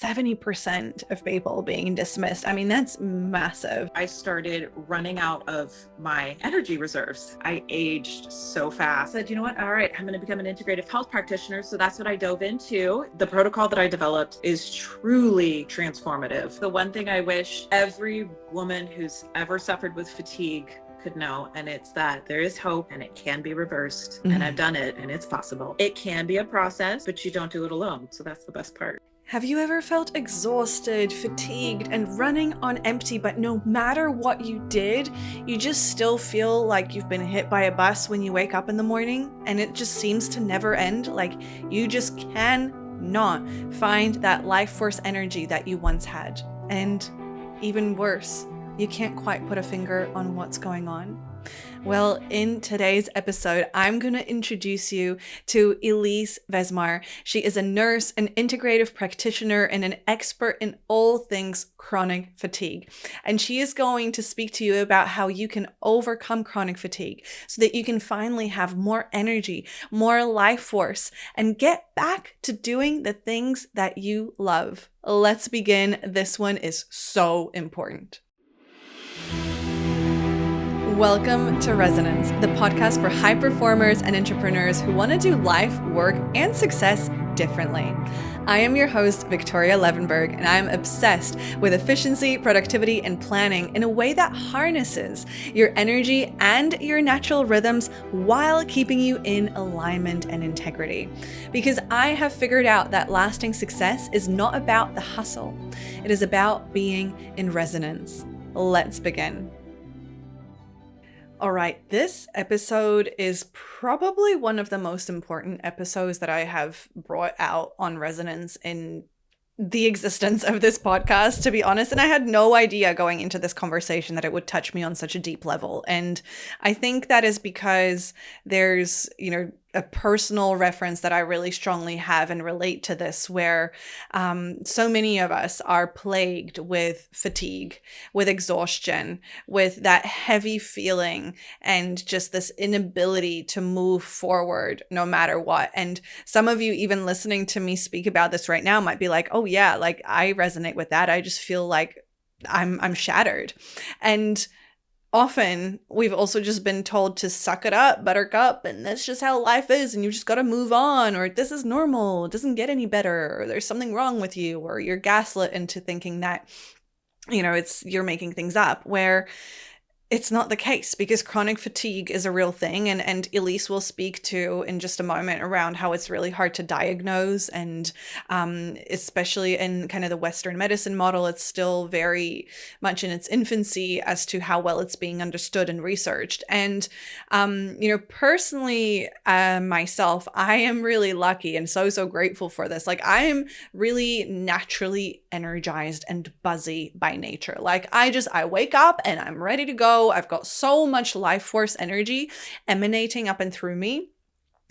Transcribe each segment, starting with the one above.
70% of people being dismissed. I mean, that's massive. I started running out of my energy reserves. I aged so fast. I said, you know what? All right, I'm going to become an integrative health practitioner. So that's what I dove into. The protocol that I developed is truly transformative. The one thing I wish every woman who's ever suffered with fatigue could know, and it's that there is hope and it can be reversed. And I've done it and it's possible. It can be a process, but you don't do it alone. So that's the best part. Have you ever felt exhausted, fatigued, and running on empty, but no matter what you did, you just still feel like you've been hit by a bus when you wake up in the morning and it just seems to never end? Like you just cannot find that life force energy that you once had. And even worse, you can't quite put a finger on what's going on. Well, in today's episode, I'm going to introduce you to Elise Vezmar. She is a nurse, an integrative practitioner, and an expert in all things chronic fatigue. And she is going to speak to you about how you can overcome chronic fatigue so that you can finally have more energy, more life force, and get back to doing the things that you love. Let's begin. This one is so important. Welcome to Resonance, the podcast for high performers and entrepreneurs who want to do life, work, and success differently. I am your host, Viktoria Levenberg, and I am obsessed with efficiency, productivity, and planning in a way that harnesses your energy and your natural rhythms while keeping you in alignment and integrity. Because I have figured out that lasting success is not about the hustle. It is about being in resonance. Let's begin. All right, this episode is probably one of the most important episodes that I have brought out on Resonance in the existence of this podcast, to be honest. And I had no idea going into this conversation that it would touch me on such a deep level. And I think that is because there's, a personal reference that I really strongly have and relate to this, where so many of us are plagued with fatigue, with exhaustion, with that heavy feeling and just this inability to move forward no matter what. And some of you even listening to me speak about this right now might be like, oh yeah, like I resonate with that. I just feel like I'm shattered. And often we've also just been told to suck it up, buttercup, and that's just how life is, and you just got to move on, or this is normal, it doesn't get any better, or there's something wrong with you, or you're gaslit into thinking that, you're making things up, where it's not the case, because chronic fatigue is a real thing. And Elise will speak to in just a moment around how it's really hard to diagnose. And especially in kind of the Western medicine model, it's still very much in its infancy as to how well it's being understood and researched. And, personally, myself, I am really lucky and so grateful for this. Like I am really naturally energized and buzzy by nature. Like I wake up and I'm ready to go. I've got so much life force energy emanating up and through me.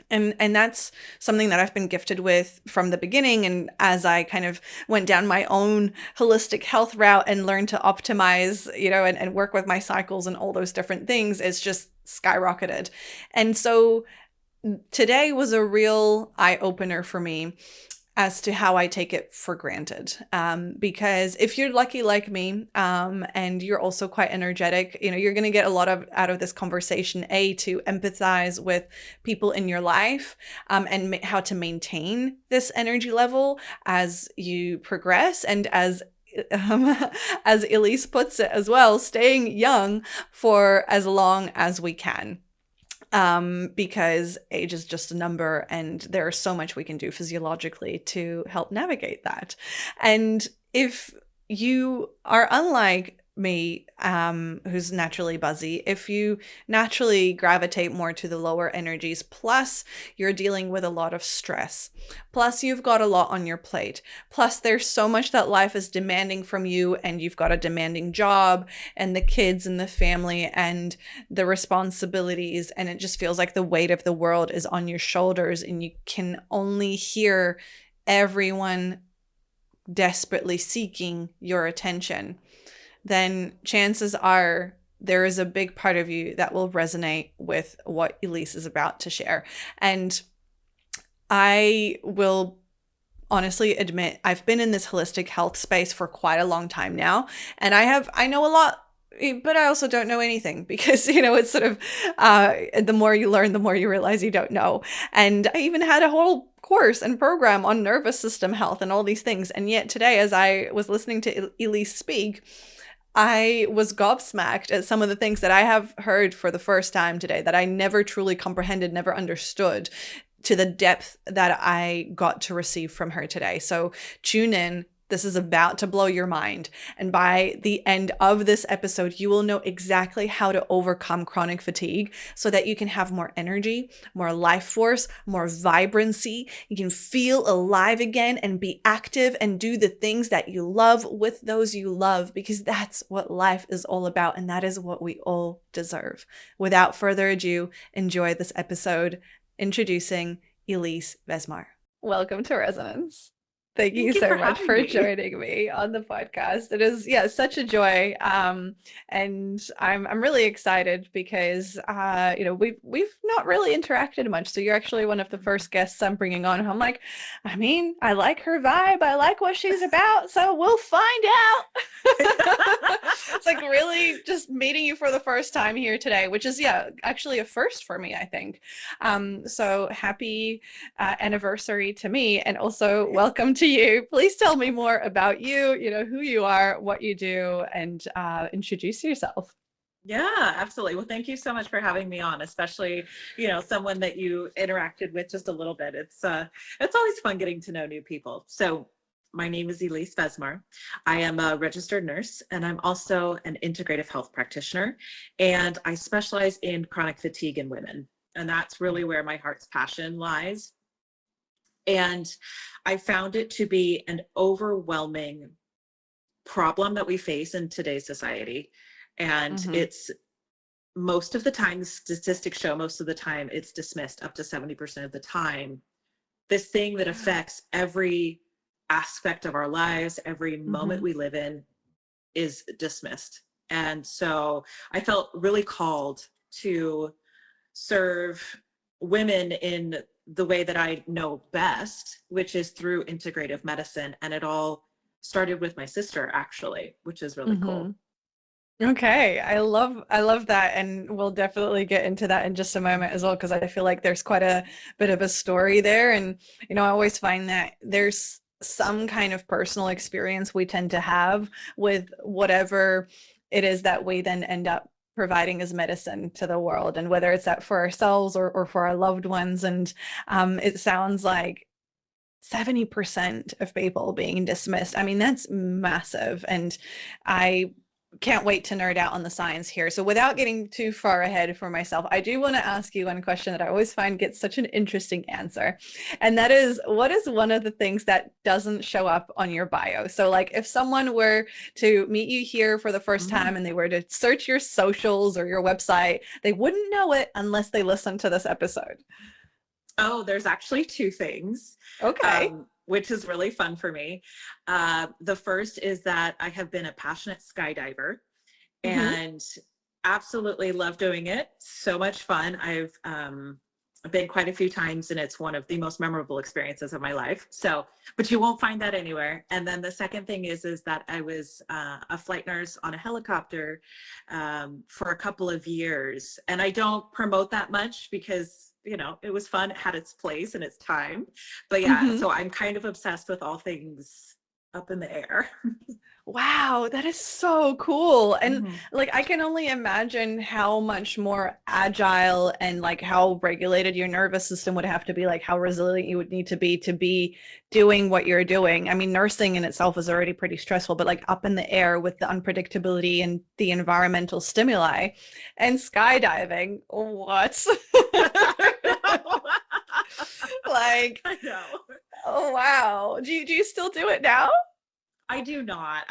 And that's something that I've been gifted with from the beginning. And as I kind of went down my own holistic health route and learned to optimize, and work with my cycles and all those different things, it's just skyrocketed. And so today was a real eye-opener for me as to how I take it for granted. Because if you're lucky like me, and you're also quite energetic, you're going to get a lot out of this conversation, to empathize with people in your life, and how to maintain this energy level as you progress. And as Elise puts it as well, staying young for as long as we can. Because age is just a number and there's so much we can do physiologically to help navigate that. And if you are unlike me, who's naturally buzzy, if you naturally gravitate more to the lower energies, plus you're dealing with a lot of stress, plus you've got a lot on your plate, plus there's so much that life is demanding from you, and you've got a demanding job and the kids and the family and the responsibilities, and it just feels like the weight of the world is on your shoulders, and you can only hear everyone desperately seeking your attention, then chances are there is a big part of you that will resonate with what Elise is about to share. And I will honestly admit I've been in this holistic health space for quite a long time now, and I know a lot, but I also don't know anything because, it's sort of the more you learn, the more you realize you don't know. And I even had a whole course and program on nervous system health and all these things. And yet today, as I was listening to Elise speak, I was gobsmacked at some of the things that I have heard for the first time today that I never truly comprehended, never understood to the depth that I got to receive from her today. So tune in. This is about to blow your mind. And by the end of this episode, you will know exactly how to overcome chronic fatigue so that you can have more energy, more life force, more vibrancy. You can feel alive again and be active and do the things that you love with those you love, because that's what life is all about. And that is what we all deserve. Without further ado, enjoy this episode. Introducing Elise Vezmar. Welcome to Resonance. Thank you so much for joining me on the podcast. It is, such a joy. And I'm really excited because, we've not really interacted much. So you're actually one of the first guests I'm bringing on. I'm like, I like her vibe. I like what she's about. So we'll find out. It's like really just meeting you for the first time here today, which is, actually a first for me, I think. So happy anniversary to me, and also welcome to you. Please tell me more about you, who you are, what you do, and introduce yourself. Yeah, absolutely. Well, thank you so much for having me on, especially, someone that you interacted with just a little bit. It's always fun getting to know new people. So my name is Elise Vezmar. I am a registered nurse, and I'm also an integrative health practitioner, and I specialize in chronic fatigue in women. And that's really where my heart's passion lies. And I found it to be an overwhelming problem that we face in today's society. And it's most of the time, the statistics show most of the time it's dismissed up to 70% of the time. This thing that affects every aspect of our lives, every moment we live in, is dismissed. And so I felt really called to serve women in the way that I know best, which is through integrative medicine. And it all started with my sister, actually, which is really cool. Okay, I love that, and we'll definitely get into that in just a moment as well, because I feel like there's quite a bit of a story there. And I always find that there's some kind of personal experience we tend to have with whatever it is that we then end up providing as medicine to the world, and whether it's that for ourselves or for our loved ones. And it sounds like 70% of people being dismissed. That's massive. And I can't wait to nerd out on the science here. So without getting too far ahead for myself, I do want to ask you one question that I always find gets such an interesting answer. And that is, what is one of the things that doesn't show up on your bio? So like if someone were to meet you here for the first time and they were to search your socials or your website, they wouldn't know it unless they listened to this episode. Oh, there's actually two things. Okay. Which is really fun for me. The first is that I have been a passionate skydiver and absolutely love doing it. So much fun. I've been quite a few times, and it's one of the most memorable experiences of my life. So, but you won't find that anywhere. And then the second thing is that I was a flight nurse on a helicopter for a couple of years. And I don't promote that much because it was fun. It had its place and its time. But so I'm kind of obsessed with all things up in the air. Wow, that is so cool. And like, I can only imagine how much more agile and like how regulated your nervous system would have to be, like how resilient you would need to be doing what you're doing. Nursing in itself is already pretty stressful, but like up in the air with the unpredictability and the environmental stimuli, and skydiving, what? Like, I know. Oh, wow. Do you still do it now? I do not.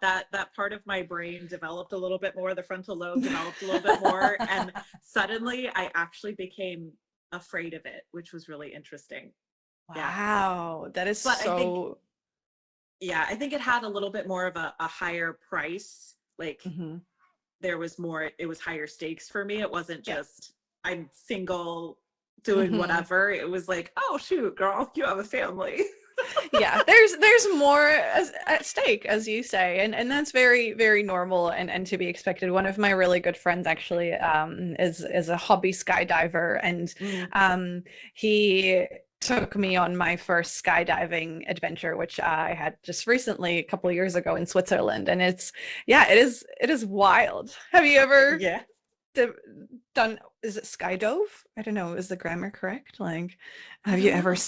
That part of my brain developed a little bit more. The frontal lobe developed a little bit more. And suddenly I actually became afraid of it, which was really interesting. Wow. That is but so... I think it had a little bit more of a higher price. Like there was more, it was higher stakes for me. It wasn't just, I'm single, doing whatever. It was like, oh shoot, girl, you have a family. Yeah, there's more at stake, as you say, and that's very, very normal and to be expected. One of my really good friends actually is a hobby skydiver, and Mm. he took me on my first skydiving adventure, which I had just recently, a couple of years ago in Switzerland, and it is wild. Have you ever Yeah. d- done? Is it skydove? I don't know. Is the grammar correct? Like, I have you don't ever know.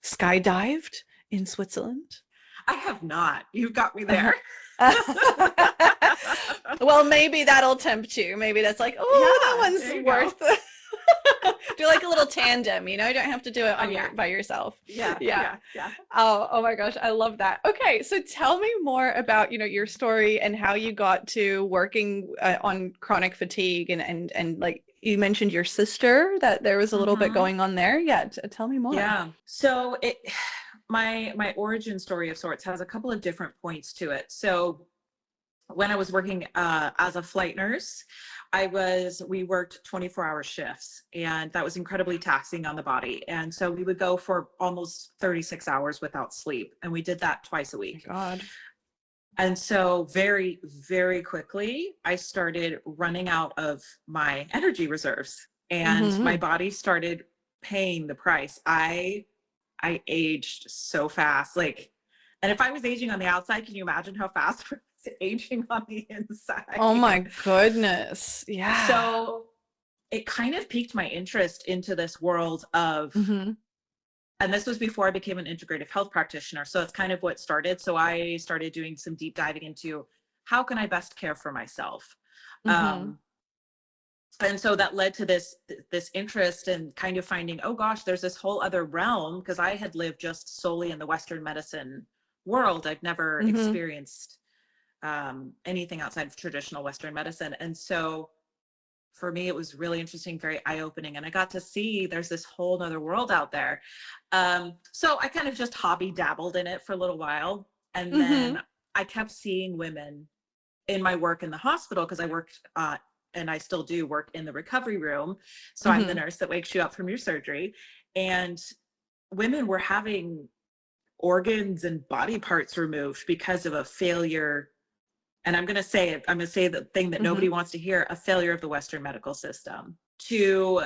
skydived in Switzerland? I have not. You've got me there. Well, maybe that'll tempt you. Maybe that's like, oh, that Yeah, there one's you go. worth it. Do like a little tandem, you don't have to do it Oh on yeah. by yourself. Yeah, Yeah. yeah, yeah. Oh my gosh, I love that. Okay, so tell me more about, your story and how you got to working on chronic fatigue and like you mentioned your sister, that there was a little bit Hmm. going on there. Yeah, tell me more. Yeah. So my origin story of sorts has a couple of different points to it. So when I was working as a flight nurse, we worked 24-hour shifts, and that was incredibly taxing on the body. And so we would go for almost 36 hours without sleep, and we did that twice a Oh my week. God. And so very, very quickly, I started running out of my energy reserves, and my Hmm. body started paying the price. I aged so fast. Like, and if I was aging on the outside, can you imagine how fast I was aging on the Oh inside? my goodness. Yeah. So it kind of piqued my interest into this world of, Hmm. and this was before I became an integrative health practitioner. So it's kind of what started. So I started doing some deep diving into how can I best care for myself. Hmm. Um, and so that led to this interest and kind of finding, oh gosh, there's this whole other realm, because I had lived just solely in the Western medicine world. I've never Hmm. experienced anything outside of traditional Western medicine. And so for me, it was really interesting, very eye-opening, and I got to see there's this whole other world out there. So I kind of just hobby dabbled in it for a little while, and Hmm. then I kept seeing women in my work in the hospital, because I worked and I still do work in the recovery room. So I'm the Hmm. nurse that wakes you up from your surgery. And women were having organs and body parts removed because of a failure. And I'm going to say it, I'm going to say the thing that Hmm. nobody wants to hear, a failure of the Western medical system to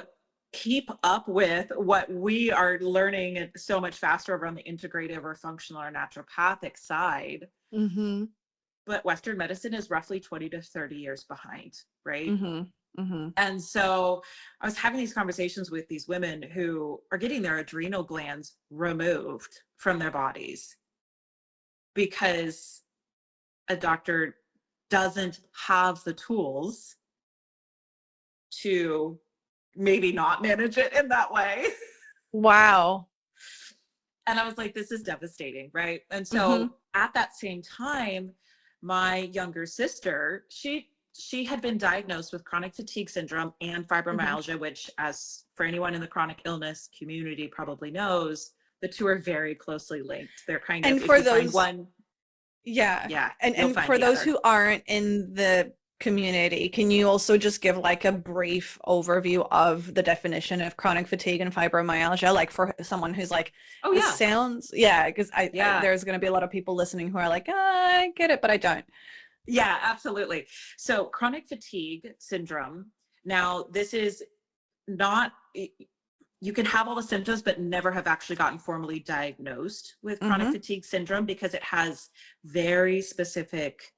keep up with what we are learning so much faster over on the integrative or functional or naturopathic side. Hmm. But Western medicine is roughly 20 to 30 years behind, right? Hmm. Hmm. And so I was having these conversations with these women who are getting their adrenal glands removed from their bodies because a doctor doesn't have the tools to maybe not manage it in that way. Wow. And I was like, this is devastating, right? And Hmm. so at that same time, my younger sister, she had been diagnosed with chronic fatigue syndrome and Hmm. fibromyalgia, which, as for anyone in the chronic illness community probably knows, the two are very closely linked. They're kind of, And if for you find those, one, yeah, yeah, and you'll and find for the those other. who aren't in the community, can you also just give like a brief overview of the definition of chronic fatigue and fibromyalgia, like for someone who's like, Oh this yeah, sounds, yeah, because yeah. there's going to be a lot of people listening who are like, "Ah, I get it, but I don't." Yeah, absolutely. So chronic fatigue syndrome. Now, this is not, you can have all the symptoms, but never have actually gotten formally diagnosed with chronic Hmm. fatigue syndrome, because it has very specific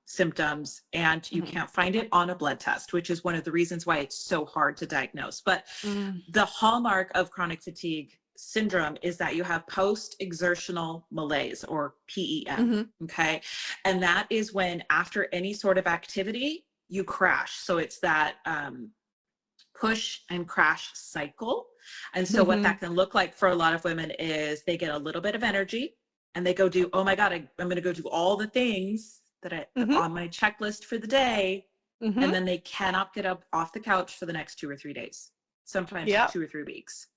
symptoms, and you Hmm. can't find it on a blood test, which is one of the reasons why it's so hard to diagnose. But Mm. the hallmark of chronic fatigue syndrome is that you have post-exertional malaise, or PEM. Hmm. Okay. And that is when, after any sort of activity, you crash. So it's that push and crash cycle. And so what Hmm. that can look like for a lot of women is they get a little bit of energy and they go do, oh my God, I'm going to go do all the things that I Hmm. on my checklist for the day. And Hmm. then they cannot get up off the couch for the next 2 or 3 days, sometimes Yep. 2 or 3 weeks.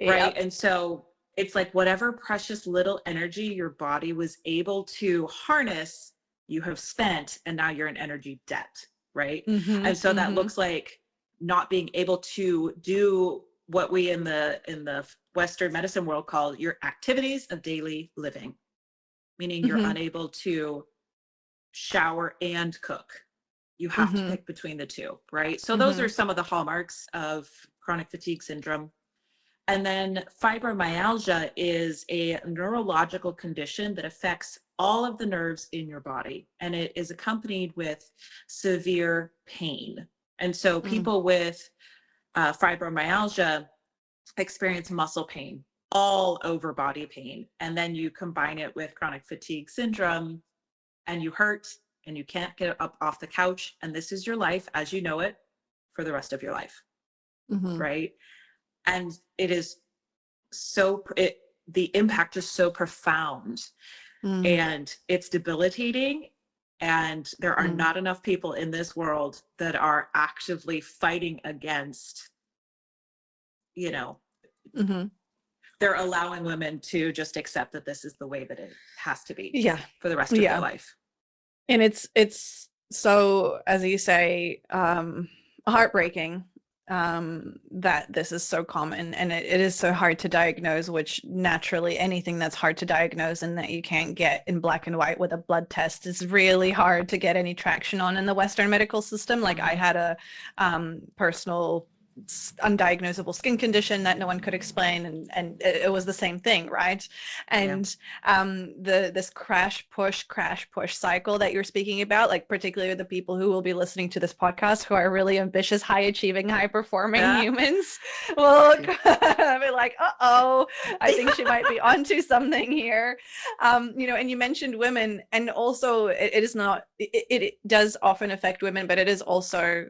Right. Yep. And so it's like whatever precious little energy your body was able to harness, you have spent, and now you're in energy debt. Right. Hmm. And so that Hmm. looks like not being able to do what we in the Western medicine world call your activities of daily living, meaning you're unable to shower and cook. You have to pick between the two, right? So those are some of the hallmarks of chronic fatigue syndrome. And then fibromyalgia is a neurological condition that affects all of the nerves in your body, and it is accompanied with severe pain. And so people with fibromyalgia experience muscle pain, all over body pain. And then you combine it with chronic fatigue syndrome and you hurt and you can't get up off the couch. And this is your life as you know it for the rest of your life. Right. And it is the impact is so profound and it's debilitating. And there are not enough people in this world that are actively fighting against, you know, they're allowing women to just accept that this is the way that it has to be for the rest of their life. And it's so, as you say, heartbreaking that this is so common, and it is so hard to diagnose, which naturally anything that's hard to diagnose and that you can't get in black and white with a blood test is really hard to get any traction on in the Western medical system. Like I had a personal undiagnosable skin condition that no one could explain, and it was the same thing, right? And this crash push cycle that you're speaking about, like particularly the people who will be listening to this podcast who are really ambitious, high achieving, high performing humans will be like, uh-oh, I think she might be onto something here. You know, and you mentioned women, and also it does often affect women, but it is also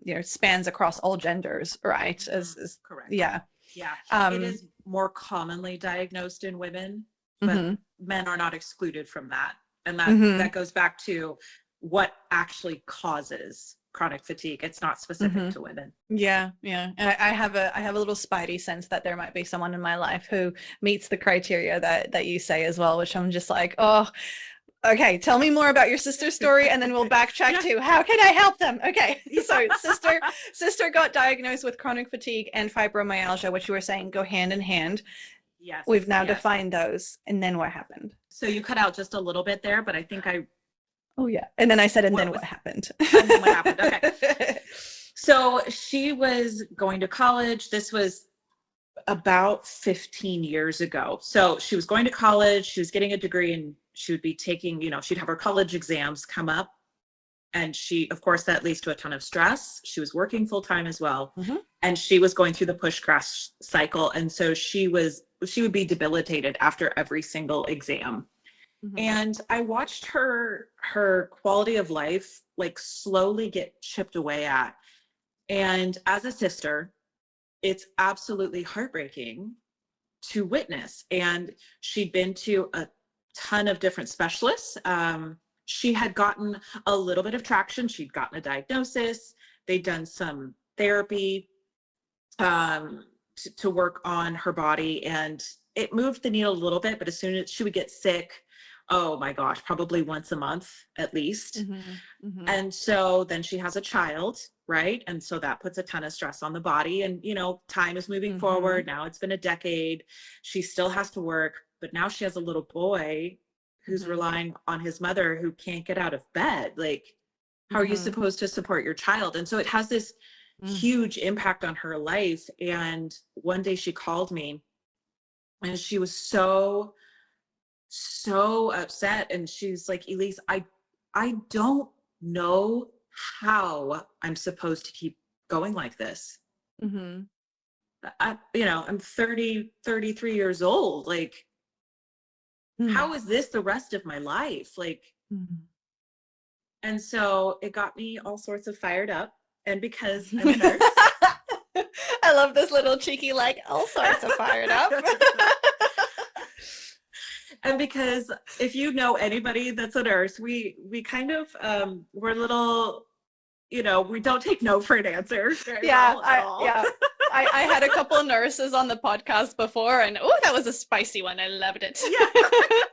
you know, spans across all genders, right? As correct. It is more commonly diagnosed in women, but men are not excluded from that. And that goes back to what actually causes chronic fatigue. It's not specific to women. And I have a little spidey sense that there might be someone in my life who meets the criteria that you say as well, which I'm just like, oh, okay, tell me more about your sister's story, and then we'll backtrack to how can I help them? Okay, so sister got diagnosed with chronic fatigue and fibromyalgia, which you were saying go hand in hand. Yes. We've now defined those, and then what happened? So you cut out just a little bit there, but I think Oh yeah, and then I said, and then what happened? And then what happened? Okay. So she was going to college. This was about 15 years ago. So she was going to college. She was getting a degree, and she would be taking, you know, she'd have her college exams come up, and she, of course, that leads to a ton of stress. She was working full time as well. And she was going through the push crash cycle. And so she would be debilitated after every single exam. And I watched her quality of life like slowly get chipped away at. And as a sister, it's absolutely heartbreaking to witness. And she'd been to a ton of different specialists. She had gotten a little bit of traction. She'd gotten a diagnosis. They'd done some therapy to work on her body, and it moved the needle a little bit. But as soon as she would get sick, oh my gosh, probably once a month at least. And so then she has a child, right? And so that puts a ton of stress on the body. And, you know, time is moving forward. Now it's been a decade. She still has to work, but now she has a little boy who's relying on his mother who can't get out of bed. Like, how are you supposed to support your child? And so it has this huge impact on her life. And one day she called me, and she was so upset. And she's like, Elise, I don't know how I'm supposed to keep going like this. I'm 33 years old. Like, how is this the rest of my life? Like, and so it got me all sorts of fired up. And because I'm a nurse, I love this little cheeky, like, all sorts of fired up. And because if you know anybody that's a nurse, we kind of, we're a little, you know, we don't take no for an answer. I had a couple of nurses on the podcast before, and oh, that was a spicy one. I loved it.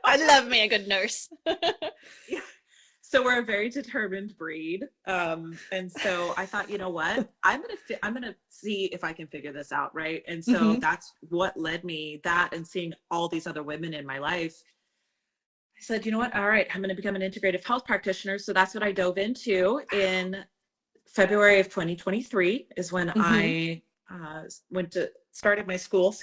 I love me a good nurse. So we're a very determined breed. And so I thought, you know what, I'm going to see if I can figure this out. Right. And so that's what led me that, and seeing all these other women in my life. I said, you know what, all right, I'm going to become an integrative health practitioner. So that's what I dove into in February of 2023 is when I started my school,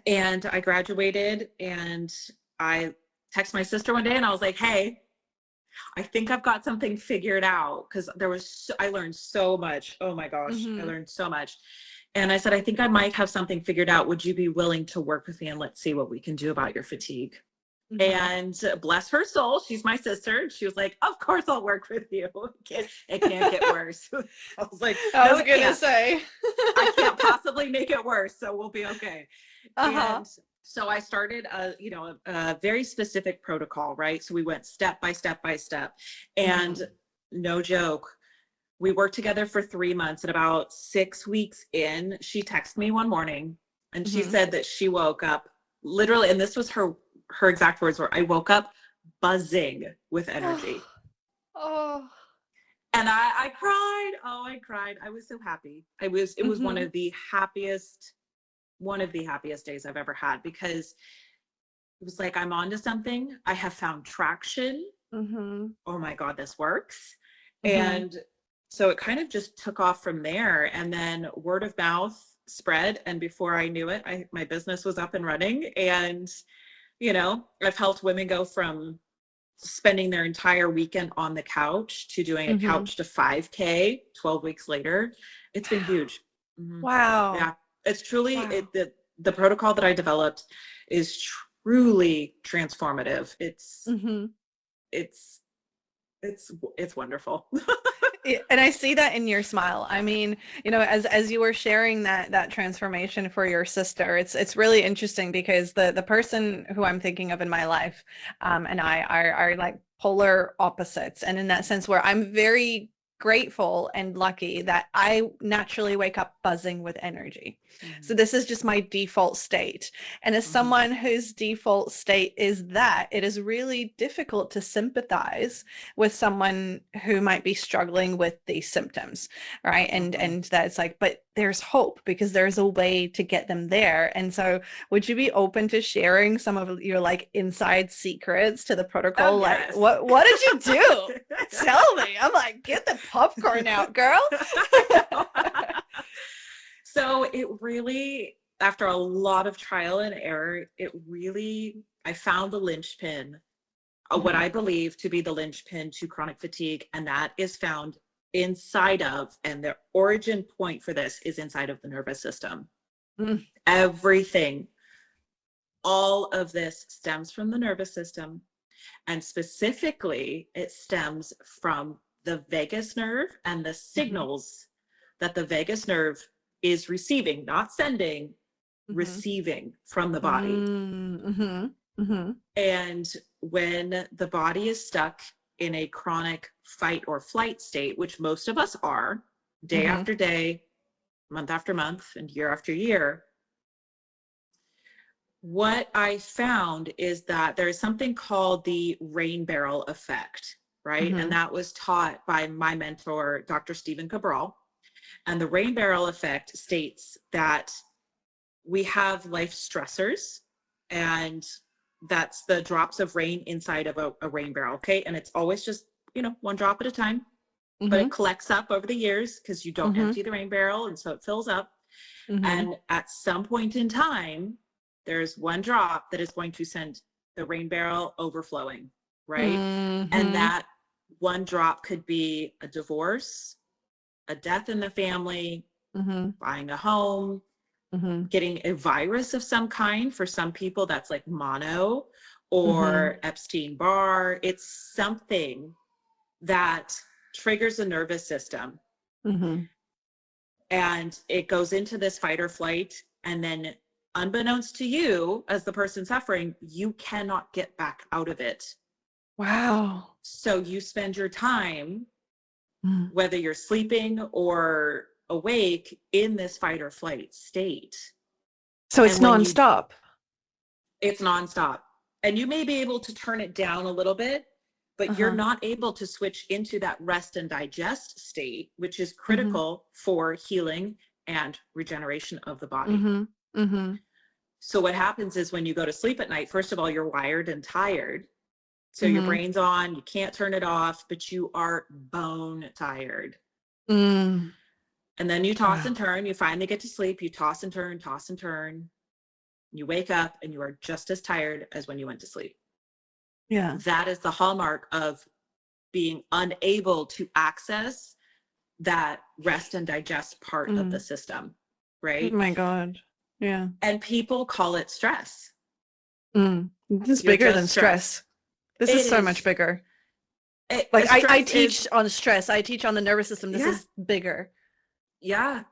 and I graduated, and I texted my sister one day and I was like, hey, I think I've got something figured out, because I learned so much. Oh my gosh, I learned so much. And I said, I think I might have something figured out. Would you be willing to work with me, and let's see what we can do about your fatigue? And bless her soul, she's my sister. She was like, of course I'll work with you. It can't get worse. I was like, I was going to say. I can't possibly make it worse, so we'll be okay. And so I started a very specific protocol, right? So we went step by step by step. And no joke, we worked together for 3 months, and about 6 weeks in, she texted me one morning and she said that she woke up literally, and this was her exact words were, I woke up buzzing with energy. And I cried. Oh, I cried. I was so happy. It was one of the happiest days I've ever had, because it was like, I'm onto something. I have found traction. Oh my God, this works. And so it kind of just took off from there. And then word of mouth spread. And before I knew it, my business was up and running. And, I've helped women go from spending their entire weekend on the couch to doing a couch to 5K 12 weeks later. It's been huge. Wow. Yeah. It's truly, the protocol that I developed is truly transformative. It's wonderful. And I see that in your smile. I mean, as you were sharing that transformation for your sister, it's really interesting, because the person who I'm thinking of in my life, and I are like polar opposites. And in that sense, where I'm very grateful and lucky that I naturally wake up buzzing with energy. So this is just my default state. And as someone whose default state is that, it is really difficult to sympathize with someone who might be struggling with these symptoms, right? And that's like, but there's hope, because there's a way to get them there. And so would you be open to sharing some of your like inside secrets to the protocol? Oh, yes. Like what did you do? Tell me. I'm like, get the popcorn out, girl. So it really, after a lot of trial and error, I found the linchpin, what I believe to be the linchpin to chronic fatigue. And that is found inside of, and the origin point for this is inside of the nervous system. Everything, all of this stems from the nervous system. And specifically, it stems from the vagus nerve and the signals that the vagus nerve is receiving, not sending, receiving from the body. And when the body is stuck in a chronic fight or flight state, which most of us are, day after day, month after month, and year after year, what I found is that there is something called the rain barrel effect, right? And that was taught by my mentor, Dr. Stephen Cabral. And the rain barrel effect states that we have life stressors, and that's the drops of rain inside of a rain barrel, okay? And it's always just, one drop at a time, but it collects up over the years, because you don't empty the rain barrel, and so it fills up. And at some point in time, there's one drop that is going to send the rain barrel overflowing, right? And that one drop could be a divorce, a death in the family, buying a home, getting a virus of some kind. For some people, that's like mono or Epstein-Barr. It's something that triggers the nervous system. And it goes into this fight or flight. And then unbeknownst to you, as the person suffering, you cannot get back out of it. Wow. So you spend your time, whether you're sleeping or awake, in this fight or flight state. So it's nonstop. It's nonstop. And you may be able to turn it down a little bit, but you're not able to switch into that rest and digest state, which is critical for healing and regeneration of the body. So what happens is when you go to sleep at night, first of all, you're wired and tired. So your brain's on, you can't turn it off, but you are bone tired. And then you toss and turn, you finally get to sleep, you toss and turn. You wake up and you are just as tired as when you went to sleep. Yeah. That is the hallmark of being unable to access that rest and digest part of the system, right? Oh my God. Yeah. And people call it stress. This is bigger than stress. This is so much bigger. Like I teach on stress. I teach on the nervous system. This is bigger. Yeah.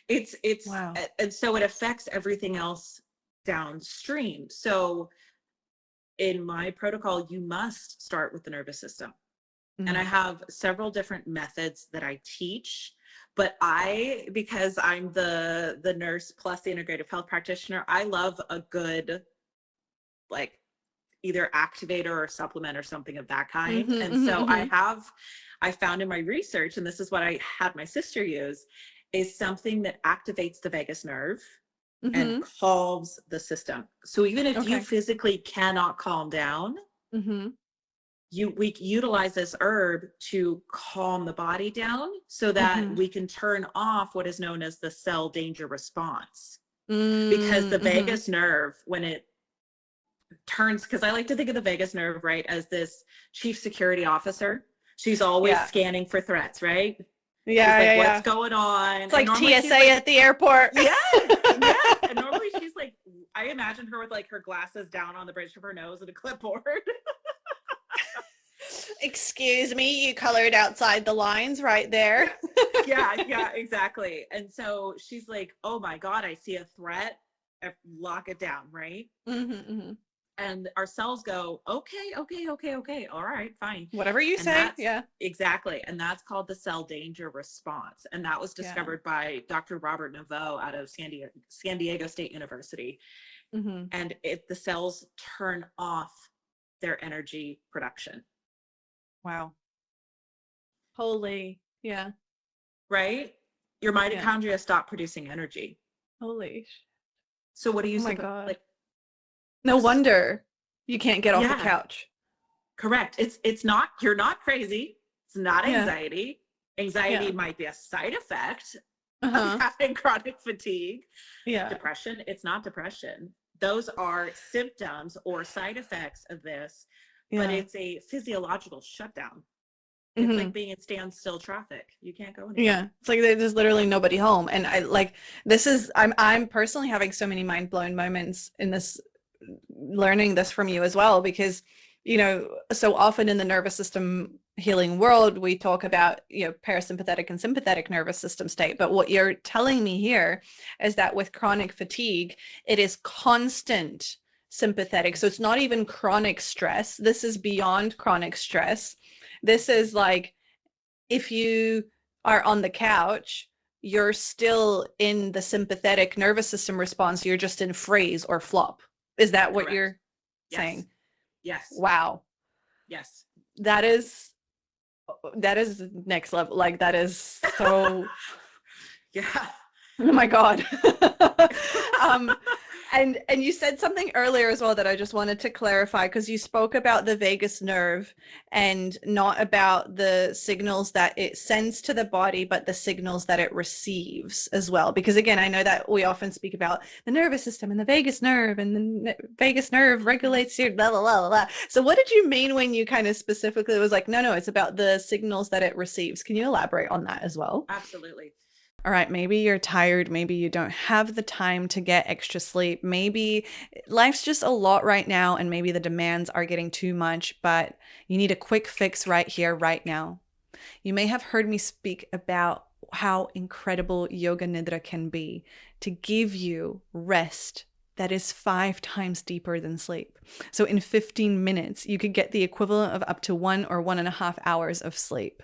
It's wow. And so it affects everything else downstream. So in my protocol, you must start with the nervous system. And I have several different methods that I teach, but because I'm the nurse plus the integrative health practitioner, I love a good, like, either activator or supplement or something of that kind. And so I found in my research, and this is what I had my sister use, is something that activates the vagus nerve and calms the system. So even if you physically cannot calm down, we utilize this herb to calm the body down so that we can turn off what is known as the cell danger response. Because the vagus nerve, when it turns, because I like to think of the vagus nerve, right, as this chief security officer. She's always scanning for threats, right? Yeah, what's going on? It's like TSA at the airport. Yeah. And normally she's like, I imagine her with like her glasses down on the bridge of her nose and a clipboard. Excuse me, you colored outside the lines right there. yeah, exactly. And so she's like, oh my God, I see a threat. Lock it down, right? And our cells go, okay. All right, fine. Whatever you say. Yeah. Exactly. And that's called the cell danger response. And that was discovered by Dr. Robert Naveau out of San Diego State University. And the cells turn off their energy production. Wow. Holy. Yeah. Right? Your mitochondria stop producing energy. Holy. So what do you say? Oh my God. Like, no wonder you can't get off the couch. Correct. It's not, you're not crazy. It's not anxiety. Anxiety might be a side effect of having chronic fatigue. Depression. It's not depression. Those are symptoms or side effects of this, but it's a physiological shutdown. It's like being in standstill traffic. You can't go anywhere. Yeah. It's like there's literally nobody home. And I'm personally having so many mind-blown moments in this, learning this from you as well, because, you know, so often in the nervous system healing world, we talk about, you know, parasympathetic and sympathetic nervous system state. But what you're telling me here is that with chronic fatigue, it is constant sympathetic. So it's not even chronic stress. This is beyond chronic stress. This is like, if you are on the couch, you're still in the sympathetic nervous system response. You're just in freeze or flop. Is that what you're saying? Yes. Wow. Yes. That is next level. Like, that is so. Yeah. Oh my God. And you said something earlier as well that I just wanted to clarify, because you spoke about the vagus nerve and not about the signals that it sends to the body, but the signals that it receives as well. Because again, I know that we often speak about the nervous system and the vagus nerve, and the vagus nerve regulates your blah, blah, blah, blah. So what did you mean when you kind of specifically was like, no, it's about the signals that it receives? Can you elaborate on that as well? Absolutely. All right, maybe you're tired, maybe you don't have the time to get extra sleep, maybe life's just a lot right now and maybe the demands are getting too much, but you need a quick fix right here, right now. You may have heard me speak about how incredible Yoga Nidra can be to give you rest that is 5 times deeper than sleep. So in 15 minutes, you could get the equivalent of up to 1 or 1.5 hours of sleep.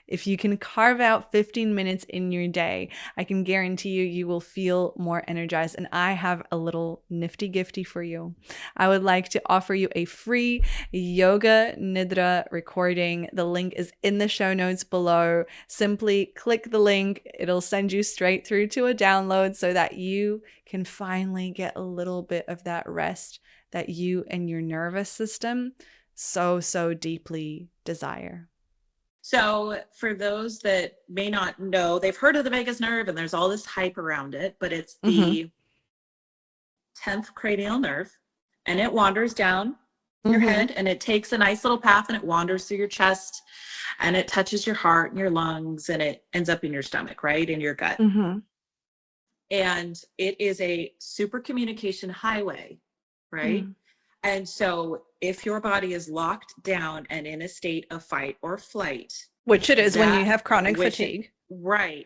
If you can carve out 15 minutes in your day, I can guarantee you, you will feel more energized. And I have a little nifty gifty for you. I would like to offer you a free yoga nidra recording. The link is in the show notes below. Simply click the link. It'll send you straight through to a download so that you can finally get a little bit of that rest that you and your nervous system so deeply desire. So for those that may not know, they've heard of the vagus nerve and there's all this hype around it, but it's the 10th cranial nerve, and it wanders down your head, and it takes a nice little path, and it wanders through your chest, and it touches your heart and your lungs, and it ends up in your stomach, right? In your gut. And it is a super communication highway, right? And so if your body is locked down and in a state of fight or flight, which it is when you have chronic fatigue, right?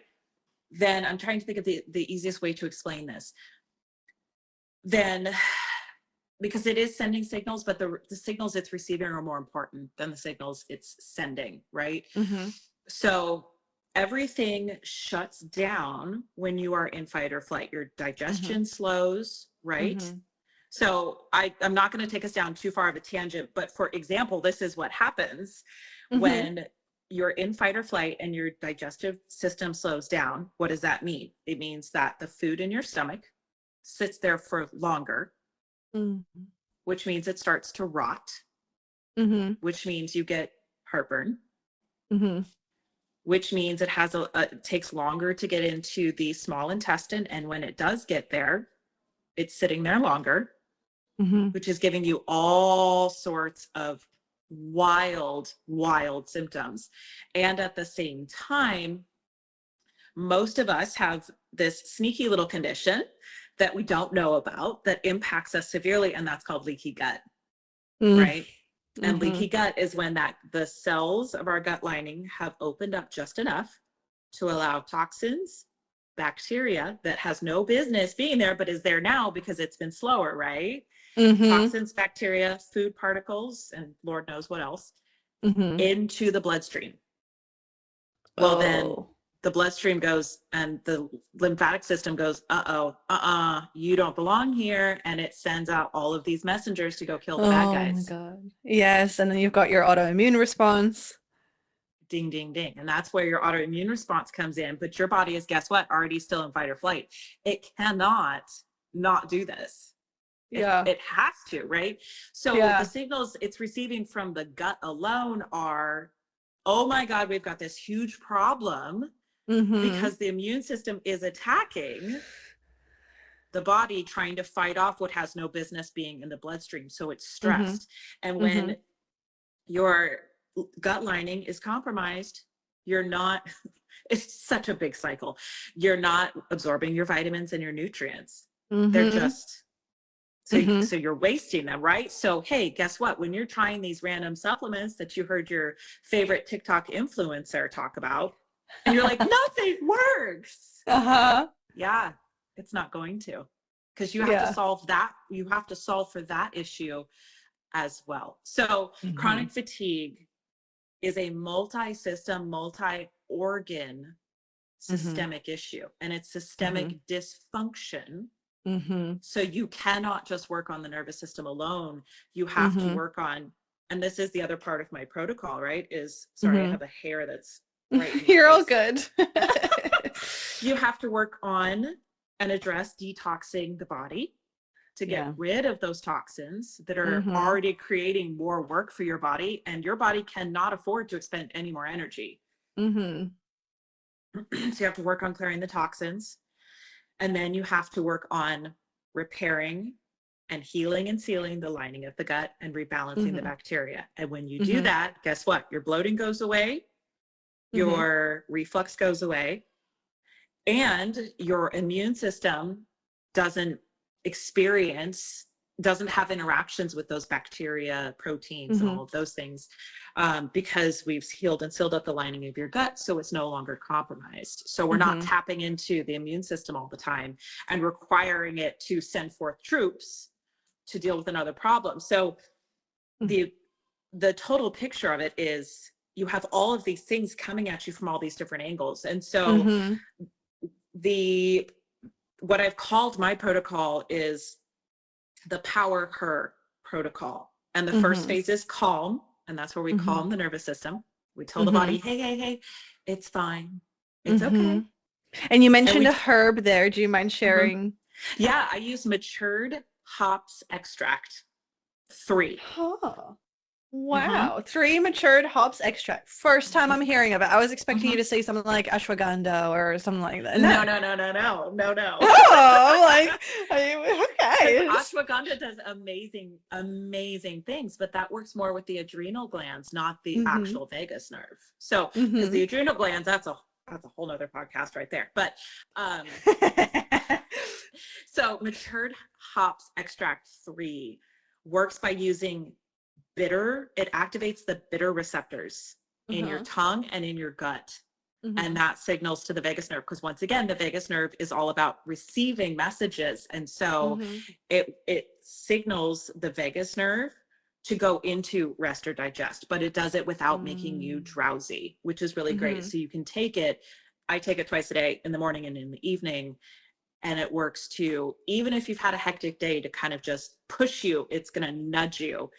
Then I'm trying to think of the easiest way to explain this. Then, because it is sending signals, but the signals it's receiving are more important than the signals it's sending, right? So everything shuts down when you are in fight or flight. Your digestion slows, right? So I'm not going to take us down too far of a tangent, but for example, this is what happens when you're in fight or flight and your digestive system slows down. What does that mean? It means that the food in your stomach sits there for longer, which means it starts to rot, which means you get heartburn, which means it has it takes longer to get into the small intestine. And when it does get there, it's sitting there longer, which is giving you all sorts of wild symptoms. And at the same time, most of us have this sneaky little condition that we don't know about that impacts us severely, and that's called leaky gut, right? And leaky gut is when the cells of our gut lining have opened up just enough to allow toxins, bacteria that has no business being there, but is there now because it's been slower, right? Toxins, bacteria, food particles, and Lord knows what else, into the bloodstream. Well, then the bloodstream goes and the lymphatic system goes, you don't belong here. And it sends out all of these messengers to go kill the bad guys. Oh my God. Yes. And then you've got your autoimmune response. Ding, ding, ding. And that's where your autoimmune response comes in. But your body is, guess what? Already still in fight or flight. It cannot not do this. It has to, right? So the signals it's receiving from the gut alone are, oh my God, we've got this huge problem because the immune system is attacking the body, trying to fight off what has no business being in the bloodstream. So it's stressed. And when your gut lining is compromised, you're not, it's such a big cycle. You're not absorbing your vitamins and your nutrients. They're just, so you're wasting them, right? So, hey, guess what? When you're trying these random supplements that you heard your favorite TikTok influencer talk about, and you're like, nothing works. Yeah, it's not going to, because you have to solve that. You have to solve for that issue as well. So chronic fatigue is a multi-system, multi-organ systemic issue, and it's systemic dysfunction. So you cannot just work on the nervous system alone. You have to work on, and this is the other part of my protocol, right? Is, sorry, I have a hair that's right. You're all good. You have to work on and address detoxing the body to get rid of those toxins that are already creating more work for your body, and your body cannot afford to expend any more energy. So you have to work on clearing the toxins. And then you have to work on repairing and healing and sealing the lining of the gut and rebalancing the bacteria. And when you do that, guess what? Your bloating goes away, your reflux goes away, and your immune system doesn't have interactions with those bacteria, proteins, and all of those things, because we've healed and sealed up the lining of your gut, so it's no longer compromised. So we're not tapping into the immune system all the time and requiring it to send forth troops to deal with another problem. So the total picture of it is you have all of these things coming at you from all these different angles. And so what I've called my protocol is the PowerHER Protocol. And the first phase is calm. And that's where we calm the nervous system. We tell the body, hey, it's fine. It's okay. And you mentioned a herb there. Do you mind sharing? Yeah, I use matured hops extract 3. Oh, wow. 3 matured hops extract. First time I'm hearing of it. I was expecting you to say something like ashwagandha or something like that. No. Oh, I'm like, okay. Ashwagandha does amazing things, but that works more with the adrenal glands, not the actual vagus nerve. So, because the adrenal glands, that's a whole nother podcast right there. But so matured hops extract 3 works by using it activates the bitter receptors in your tongue and in your gut. And that signals to the vagus nerve, because once again, the vagus nerve is all about receiving messages. And so it signals the vagus nerve to go into rest or digest, but it does it without making you drowsy, which is really great. So you can take it. I take it twice a day, in the morning and in the evening. And it works to, even if you've had a hectic day, to kind of just push you, it's going to nudge you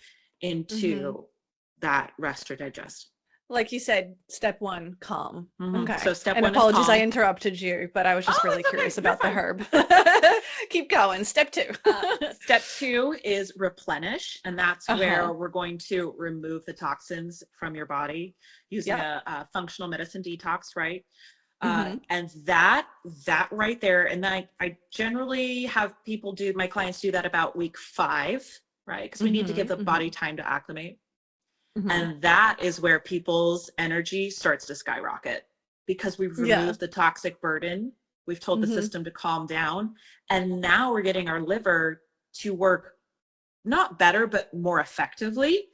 into that rest or digest. Like you said, step 1, calm. Okay. So step 1 and apologies, is calm. I interrupted you, but I was just really curious about the herb. Keep going. Step 2. Step 2 is replenish. And that's where we're going to remove the toxins from your body using a functional medicine detox, right? And that right there, and then I generally have my clients do that about week 5, right? Because we need to give the body time to acclimate. And that is where people's energy starts to skyrocket, because we've removed the toxic burden. We've told the system to calm down. And now we're getting our liver to work not better, but more effectively.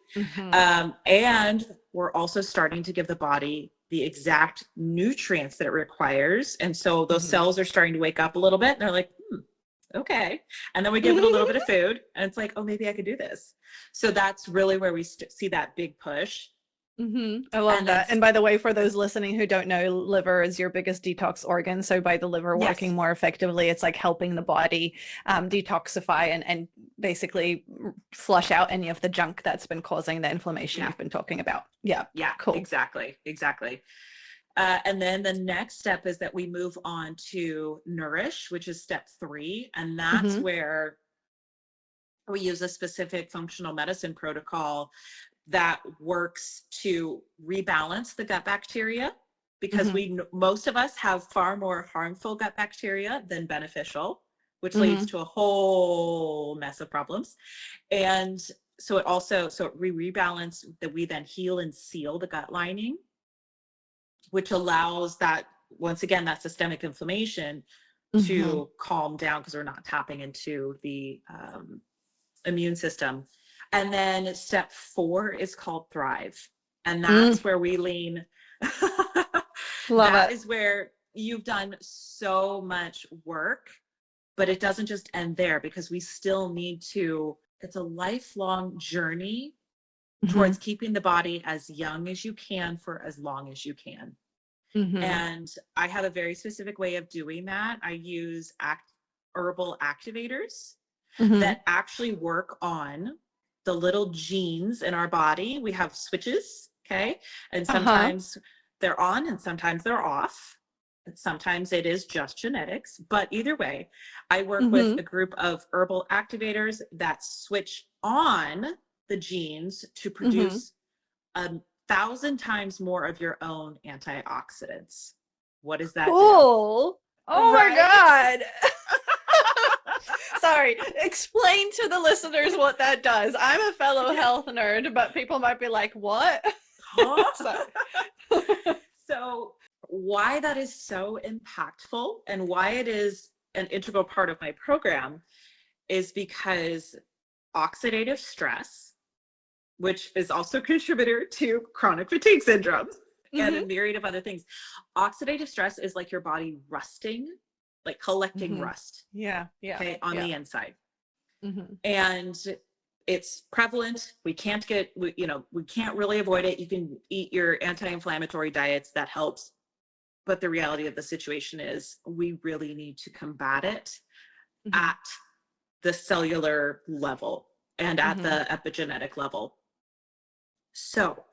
And we're also starting to give the body the exact nutrients that it requires. And so those cells are starting to wake up a little bit, and they're like, okay. And then we give it a little bit of food, and it's like, oh, maybe I could do this. So that's really where we see that big push. I love that. And by the way, for those listening who don't know, liver is your biggest detox organ. So by the liver working more effectively, it's like helping the body detoxify and basically flush out any of the junk that's been causing the inflammation you've been talking about. Yeah. Cool. Exactly. And then the next step is that we move on to nourish, which is step 3. And that's where we use a specific functional medicine protocol that works to rebalance the gut bacteria, because most of us have far more harmful gut bacteria than beneficial, which leads to a whole mess of problems. And so we rebalance that, we then heal and seal the gut lining, which allows that, once again, that systemic inflammation to calm down, because we're not tapping into the immune system. And then step 4 is called thrive. And that's where we lean. That is where you've done so much work, but it doesn't just end there, because we still need to, it's a lifelong journey towards keeping the body as young as you can for as long as you can. And I have a very specific way of doing that. I use herbal activators that actually work on the little genes in our body. We have switches, okay? And sometimes they're on and sometimes they're off. Sometimes it is just genetics, but either way, I work with a group of herbal activators that switch on the genes to produce 1,000 times more of your own antioxidants. What does that do? Oh my God. Sorry, explain to the listeners what that does. I'm a fellow health nerd, but people might be like, what? So why that is so impactful and why it is an integral part of my program is because oxidative stress, which is also a contributor to chronic fatigue syndrome and a myriad of other things. Oxidative stress is like your body rusting, like collecting rust. Yeah. Okay, on the inside. And it's prevalent. We can't really avoid it. You can eat your anti-inflammatory diets, that helps. But the reality of the situation is we really need to combat it at the cellular level and at the epigenetic level. So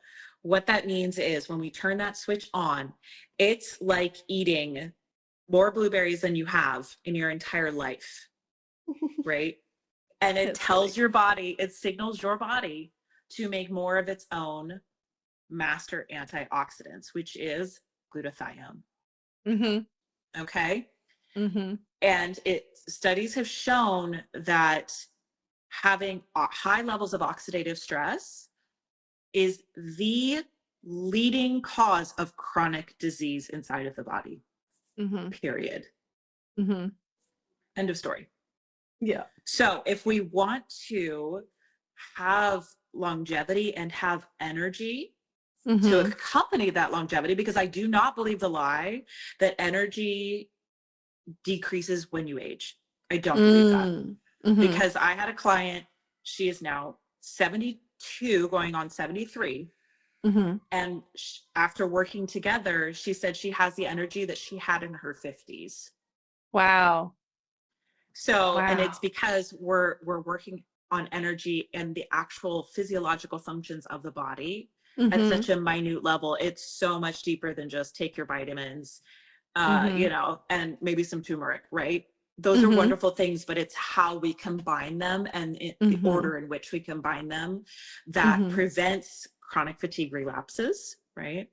what that means is when we turn that switch on, it's like eating more blueberries than you have in your entire life, right? And it tells your body, it signals your body to make more of its own master antioxidants, which is glutathione. Okay. And studies have shown that having high levels of oxidative stress is the leading cause of chronic disease inside of the body. Period. End of story. Yeah. So if we want to have longevity and have energy to accompany that longevity, because I do not believe the lie that energy decreases when you age. I don't believe that. Because I had a client, she is now 72 going on 73. And after working together, she said she has the energy that she had in her 50s. Wow. So, and it's because we're working on energy and the actual physiological functions of the body at such a minute level. It's so much deeper than just take your vitamins, and maybe some turmeric, right? Those are wonderful things, but it's how we combine them and the order in which we combine them that prevents chronic fatigue relapses, right?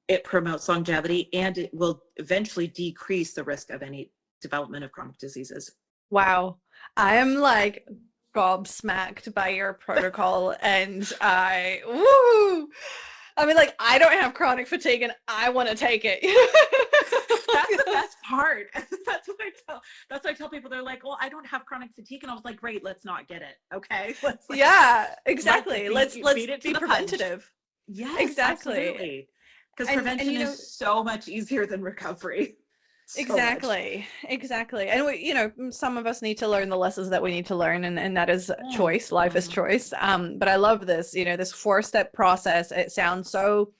It promotes longevity, and it will eventually decrease the risk of any development of chronic diseases. Wow. I am like gobsmacked by your protocol, and I mean, like, I don't have chronic fatigue and I want to take it. That's the best part. That's what I tell people. They're like, well, I don't have chronic fatigue. And I was like, great, let's not get it. Okay. Yeah, exactly. Let's beat it be preventative. Yes, exactly. Because prevention is so much easier than recovery. Exactly. And we, some of us need to learn the lessons that we need to learn, and that is choice. Life is choice. But I love this, this 4-step process. It sounds so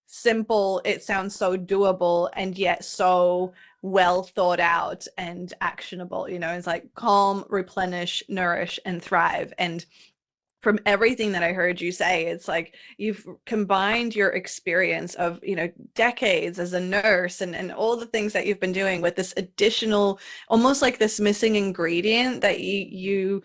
simple, it sounds so doable, and yet so well thought out and actionable. It's like calm, replenish, nourish, and thrive. And from everything that I heard you say, it's like you've combined your experience of, decades as a nurse and all the things that you've been doing with this additional, almost like this missing ingredient that you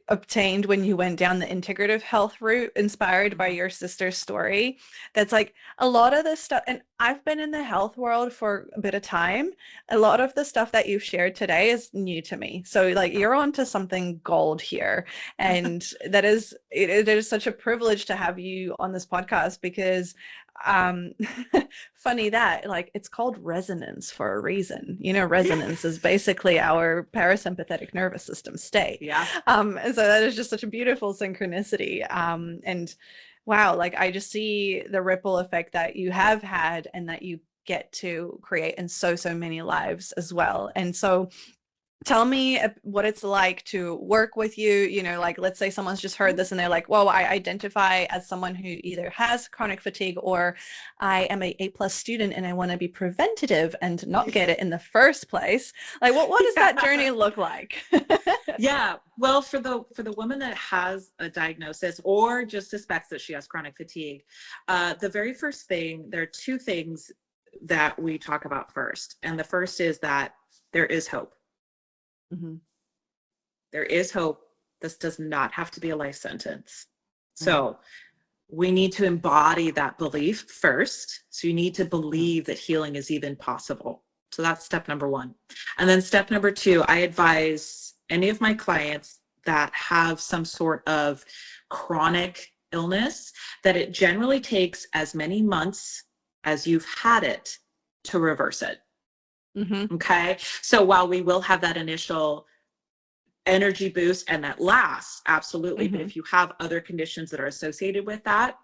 obtained when you went down the integrative health route, inspired by your sister's story. That's like a lot of this stuff. And I've been in the health world for a bit of time. A lot of the stuff that you've shared today is new to me. So like you're onto something gold here. And it is such a privilege to have you on this podcast, because funny that, like, it's called resonance for a reason. Resonance is basically our parasympathetic nervous system state. And so that is just such a beautiful synchronicity. And wow, like I just see the ripple effect that you have had and that you get to create in so many lives as well. And so tell me what it's like to work with you. Like, let's say someone's just heard this and they're like, whoa, I identify as someone who either has chronic fatigue, or I am a A+ student and I want to be preventative and not get it in the first place. Like, what does that journey look like? Yeah. Well, for the woman that has a diagnosis or just suspects that she has chronic fatigue, the very first thing, there are 2 things that we talk about first. And the first is that there is hope. There is hope. This does not have to be a life sentence. So we need to embody that belief first. So you need to believe that healing is even possible. So that's step number 1. And then step number 2, I advise any of my clients that have some sort of chronic illness that it generally takes as many months as you've had it to reverse it. Okay. So while we will have that initial energy boost and that lasts, absolutely. But if you have other conditions that are associated with that,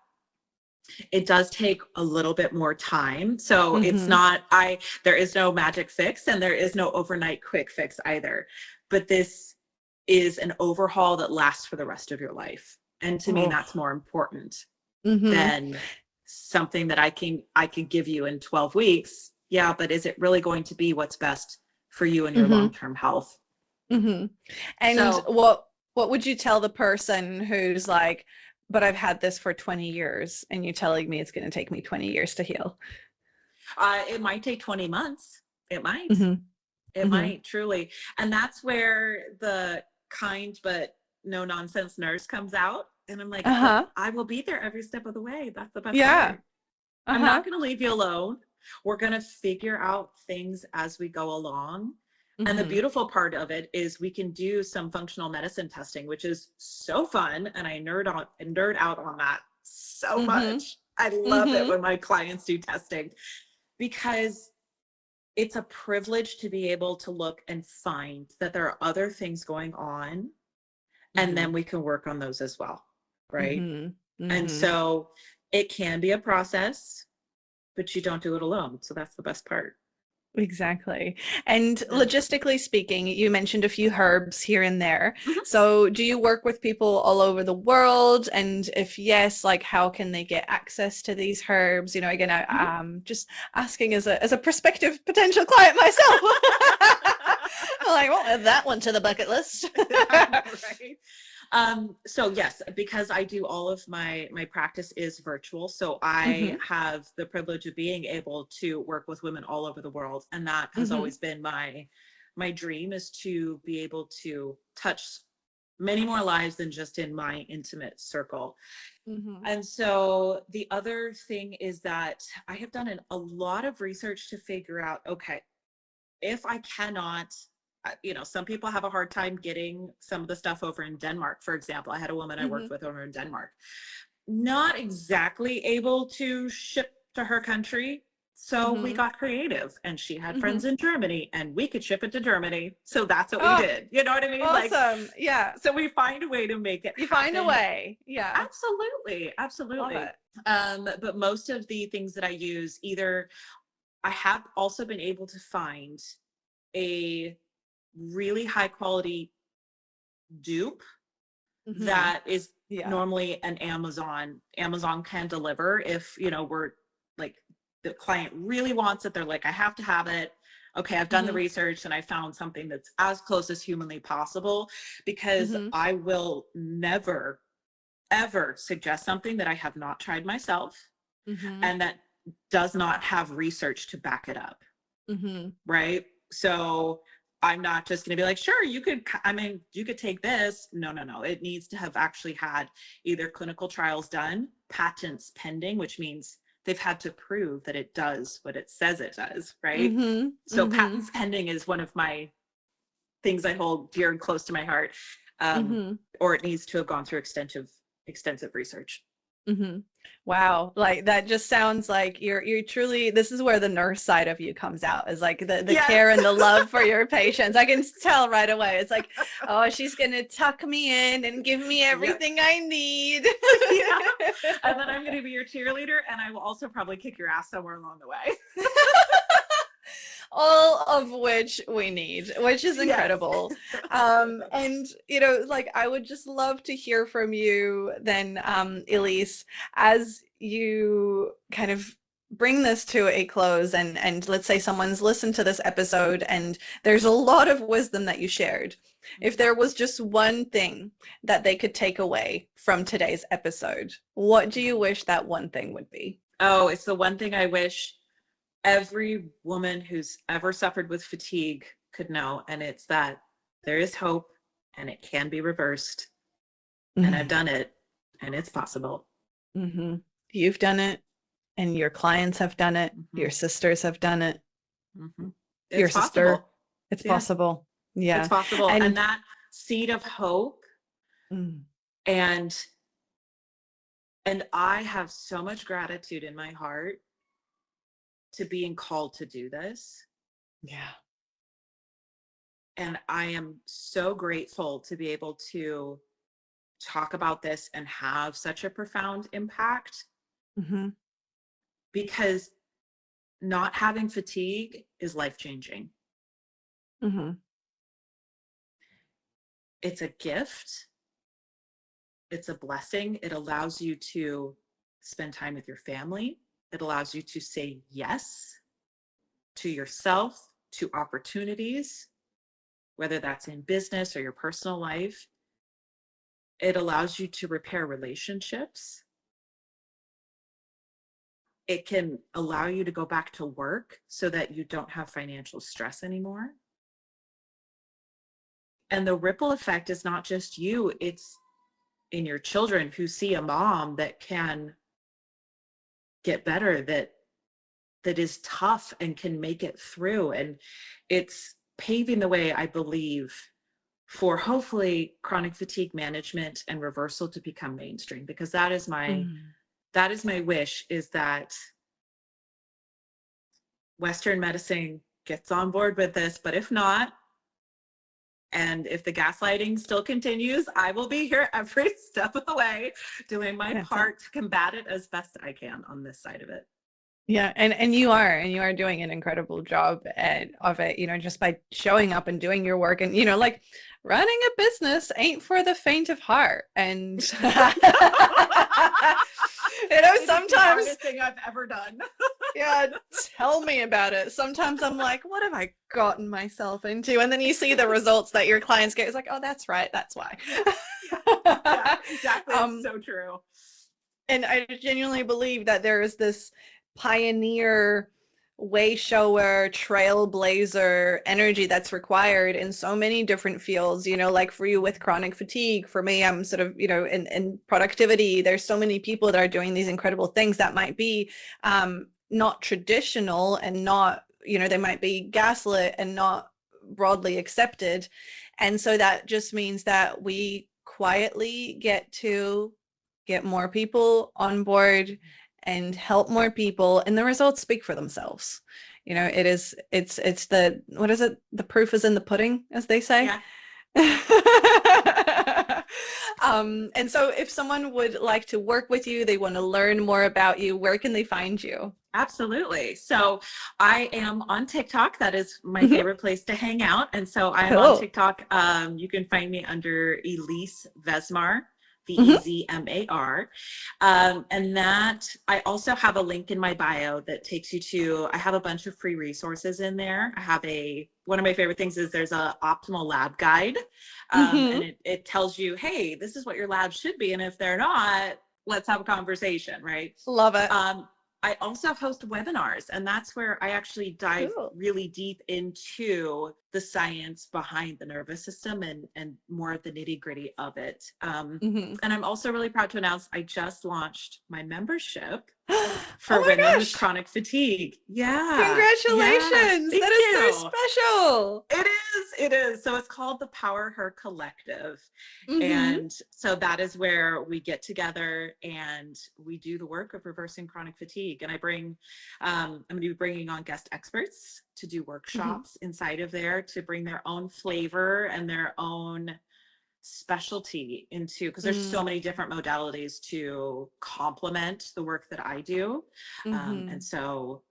it does take a little bit more time. So it's not, there is no magic fix and there is no overnight quick fix either. But this is an overhaul that lasts for the rest of your life. And to me, Oh. that's more important Mm-hmm. than something that I could give you in 12 weeks. Yeah, but is it really going to be what's best for you and your Mm-hmm. long-term health? Mm-hmm. And So what would you tell the person who's like, but I've had this for 20 years and you're telling me it's going to take me 20 years to heal? it might take 20 months. It might. Mm-hmm. It Mm-hmm. might truly. And that's where the kind but no nonsense nurse comes out. And I'm like, but Uh-huh. I will be there every step of the way. That's the best Yeah. part. I'm Uh-huh. not going to leave you alone. We're going to figure out things as we go along. And the Mm-hmm. beautiful part of it is we can do some functional medicine testing, which is so fun. And I nerd out on that so Mm-hmm. much. I love it Mm-hmm. when my clients do testing because it's a privilege to be able to look and find that there are other things going on, and then we can work on those as well, right? Mm-hmm. And Mm-hmm. so it can be a process, but you don't do it alone. So that's the best part. Exactly. And Yeah. logistically speaking, you mentioned a few herbs here and there. Mhm. So do you work with people all over the world? And if yes, like how can they get access to these herbs? You know, again, Mhm. I'm just asking as a prospective potential client myself. I'm like, well, add that one to the bucket list. Right. So yes, because I do all of my practice is virtual. So I Hmm. have the privilege of being able to work with women all over the world. And that has Hmm. always been my dream, is to be able to touch many more lives than just in my intimate circle. Hmm. And so the other thing is that I have done a lot of research to figure out, okay, if I cannot, some people have a hard time getting some of the stuff over in Denmark, for example. I had a woman I Hmm. worked with over in Denmark, not exactly able to ship to her country. So we Hmm. got creative, and she had Hmm. friends in Germany and we could ship it to Germany. So that's what we Oh, did. You know what I mean? Like, awesome. Yeah. so we find a way to make it You find a happen. way. Yeah. Absolutely. Love Absolutely. it. But most of the things that I use, either I have also been able to find a really high quality dupe Hmm. that is Yeah. normally an Amazon can deliver if we're like, the client really wants it, they're like, I have to have it. Okay, I've done the Hmm. research and I found something that's as close as humanly possible, because Hmm. I will never ever suggest something that I have not tried myself Hmm. and that does not have research to back it up. Hmm. Right? So I'm not just going to be like, sure, you could take this. No, no, no. It needs to have actually had either clinical trials done, patents pending, which means they've had to prove that it does what it says it does, right? Hmm. So Hmm. patents pending is one of my things I hold dear and close to my heart. Um, Hmm. or it needs to have gone through extensive research. Hmm. Wow. Like that just sounds like you're truly, this is where the nurse side of you comes out, is like the Yes. care and the love for your patients. I can tell right away. It's like, oh, she's gonna tuck me in and give me Yep. everything I need. Yeah. And then I'm going to be your cheerleader, and I will also probably kick your ass somewhere along the way. All of which we need, which is Yes. incredible. And like I would just love to hear from you then, Elise, as you kind of bring this to a close, and let's say someone's listened to this episode and there's a lot of wisdom that you shared. If there was just one thing that they could take away from today's episode, what do you wish that one thing would be? Oh, it's the one thing I wish every woman who's ever suffered with fatigue could know, and it's that there is hope and it can be reversed. And I've done it, and it's possible. Mm-hmm. You've done it, and your clients have done it. Mm-hmm. Your sisters have done it. Mm-hmm. Your It's sister. possible. It's Yeah, possible. it's Yeah. possible. And And that seed of hope, mm, and I have so much gratitude in my heart to being called to do this. yeah. And I am so grateful to be able to talk about this and have such a profound impact, Mm-hmm. because not having fatigue is life changing. Mm-hmm. It's a gift. It's a blessing. It allows you to spend time with your family. It allows you to say yes to yourself, to opportunities, whether that's in business or your personal life. It allows you to repair relationships. It can allow you to go back to work so that you don't have financial stress anymore. And the ripple effect is not just you, it's in your children who see a mom that can get better, that is tough and can make it through. And it's paving the way, I believe, for hopefully chronic fatigue management and reversal to become mainstream, because that is my wish, is that Western medicine gets on board with this. But if not, and if the gaslighting still continues, I will be here every step of the way doing my part to combat it as best I can on this side of it. Yeah, and you are doing an incredible job of it, just by showing up and doing your work. And like, running a business ain't for the faint of heart. And sometimes it's the hardest thing I've ever done. Yeah, tell me about it. Sometimes I'm like, what have I gotten myself into? And then you see the results that your clients get. It's like, oh, that's right, that's why. Yeah, exactly. It's so true. And I genuinely believe that there is this pioneer, way shower, trailblazer energy that's required in so many different fields, like for you with chronic fatigue. For me, I'm sort of, in productivity, there's so many people that are doing these incredible things that might be not traditional, and not, they might be gaslit and not broadly accepted. And so that just means that we quietly get to get more people on board and help more people, and the results speak for themselves. It's the, what is it? The proof is in the pudding, as they say. Yeah. And so if someone would like to work with you, they want to learn more about you, where can they find you? Absolutely. So I am on TikTok. That is my favorite place to hang out. And so I am on TikTok. You can find me under Elise Vezmar. Vezmar. And that, I also have a link in my bio that takes you to, I have a bunch of free resources in there. I have one of my favorite things is there's a optimal lab guide. And it tells you, hey, this is what your lab should be. And if they're not, let's have a conversation, right? Love it. I also host webinars, and that's where I actually dive really deep into the science behind the nervous system and more of the nitty gritty of it. And I'm also really proud to announce I just launched my membership for women with chronic fatigue. Yeah. Congratulations. Yes, that is so special. It is. So it's called the PowerHER Collective. And so that is where we get together and we do the work of reversing chronic fatigue. And I'm going to be bringing on guest experts to do workshops inside of there, to bring their own flavor and their own specialty into, because there's so many different modalities to complement the work that I do. And so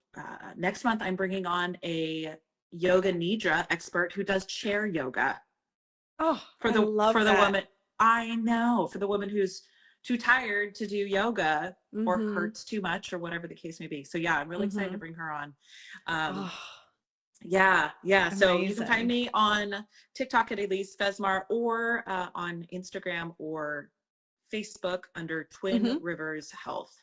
next month I'm bringing on a yoga nidra expert who does chair yoga. For the woman, I know, for the woman who's too tired to do yoga or hurts too much or whatever the case may be. So yeah, I'm really excited to bring her on. Yeah. Amazing. So you can find me on TikTok at Elise Vezmar, or on Instagram or Facebook under Twin Rivers Health.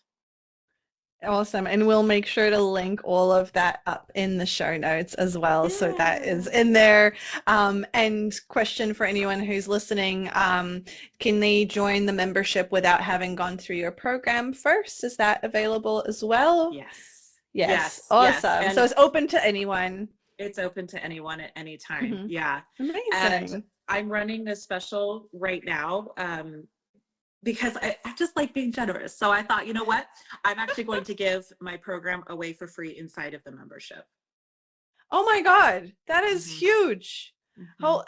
Awesome. And we'll make sure to link all of that up in the show notes as well. Yeah. So that is in there. And question for anyone who's listening, can they join the membership without having gone through your program first? Is that available as well? Yes. Awesome. So it's open to anyone. It's open to anyone at any time. Yeah. Amazing. And I'm running a special right now. Because I just like being generous. So I thought, you know what? I'm actually going to give my program away for free inside of the membership. Oh my God, that is huge. So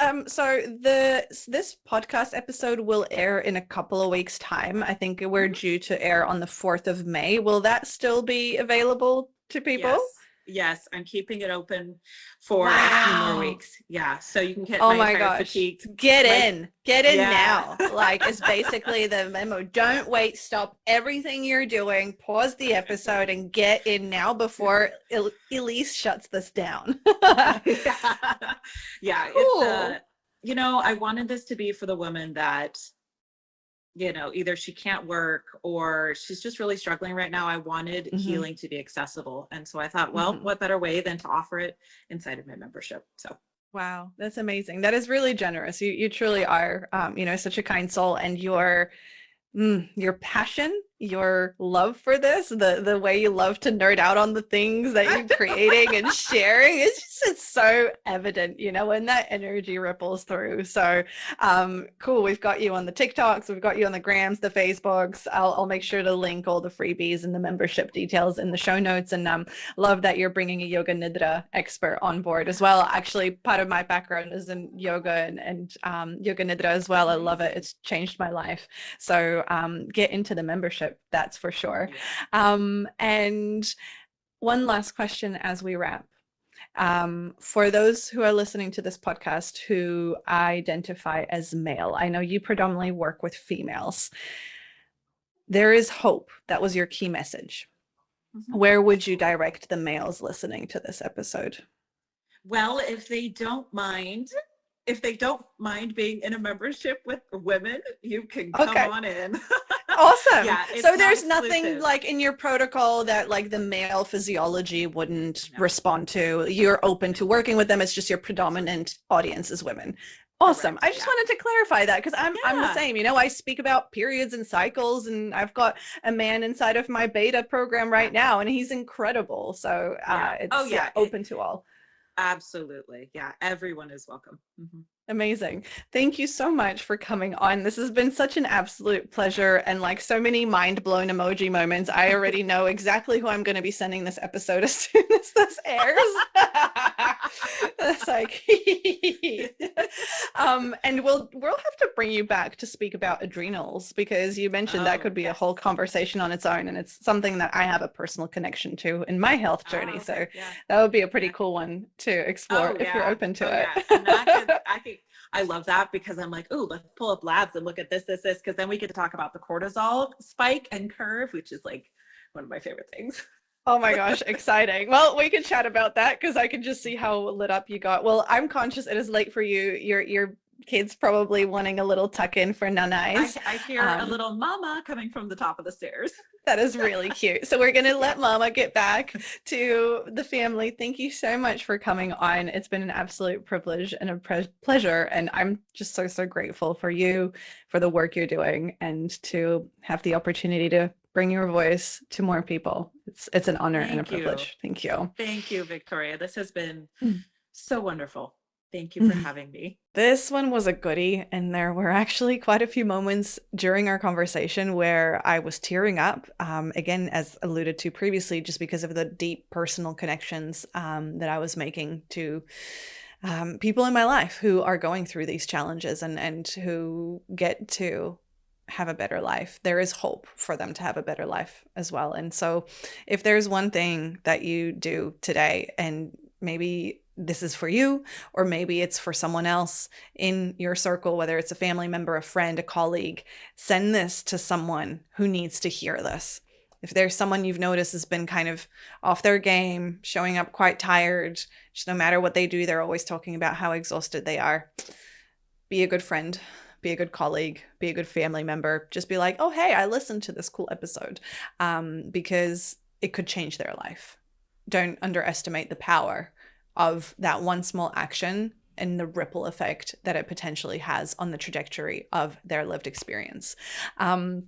this podcast episode will air in a couple of weeks' time. I think we're due to air on the 4th of May. Will that still be available to people? Yes, I'm keeping it open for a few more Wow. weeks. Yeah, so you can get Oh my my entire gosh. fatigue. Get My, in. Get in yeah. now. Like, it's basically the memo. Don't wait. Stop everything you're doing. Pause the episode and get in now before Elise shuts this down. Yeah. Yeah, it's Cool. I wanted this to be for the woman that, either she can't work or she's just really struggling right now. I wanted Hmm. healing to be accessible. And so I thought, well, Hmm. what better way than to offer it inside of my membership? So Wow, that's amazing. That is really generous. You truly are, such a kind soul, and your passion, your love for this, the way you love to nerd out on the things that you're creating and sharing, it's so evident, when that energy ripples through. So cool. We've got you on the TikToks, we've got you on the Grams, the Facebooks. I'll make sure to link all the freebies and the membership details in the show notes. And love that you're bringing a yoga nidra expert on board as well. Actually, part of my background is in yoga and yoga nidra as well. I love it. It's changed my life. So get into the membership, that's for sure. And one last question as we wrap. For those who are listening to this podcast who identify as male, I know you predominantly work with females. There is hope. That was your key message. Where would you direct the males listening to this episode? Well, if they don't mind being in a membership with women, you can come Okay. on in. Awesome. Yeah, it's So not there's nothing exclusive. like in your protocol that like the male physiology wouldn't No. respond to. You're open to working with them. It's just your predominant audience is women. Awesome. Correct. I just Yeah. wanted to clarify that because I'm the Yeah. same. I speak about periods and cycles, and I've got a man inside of my beta program right now, and he's incredible. So Yeah. Oh it's yeah. open to all. Absolutely. Yeah. Everyone is welcome. Amazing. Thank you so much for coming on. This has been such an absolute pleasure and like so many mind blown emoji moments. I already know exactly who I'm going to be sending this episode as soon as this airs. It's like, and we'll have to bring you back to speak about adrenals because you mentioned that could be a whole conversation on its own, and it's something that I have a personal connection to in my health journey. So that would be a pretty cool one to explore if you're open to it. Yeah. And I love that because I'm like, oh, let's pull up labs and look at this, because then we get to talk about the cortisol spike and curve, which is like one of my favorite things. Oh my gosh, exciting. Well, we can chat about that because I can just see how lit up you got. Well, I'm conscious it is late for you. Your kids probably wanting a little tuck in for nanais. I hear a little mama coming from the top of the stairs. That is really cute. So we're going to let Mama get back to the family. Thank you so much for coming on. It's been an absolute privilege and a pleasure. And I'm just so, so grateful for you, for the work you're doing, and to have the opportunity to bring your voice to more people. It's an honor and a privilege. Thank you. Thank you, Viktoria. This has been so wonderful. Thank you for having me. This one was a goodie, and there were actually quite a few moments during our conversation where I was tearing up, again, as alluded to previously, just because of the deep personal connections that I was making to people in my life who are going through these challenges and who get to have a better life. There is hope for them to have a better life as well. And so if there's one thing that you do today, and maybe this is for you, or maybe it's for someone else in your circle, whether it's a family member, a friend, a colleague, send this to someone who needs to hear this. If there's someone you've noticed has been kind of off their game, showing up quite tired, just no matter what they do, they're always talking about how exhausted they are. Be a good friend, be a good colleague, be a good family member. Just be like, oh, hey, I listened to this cool episode, because it could change their life. Don't underestimate the power of that one small action and the ripple effect that it potentially has on the trajectory of their lived experience. And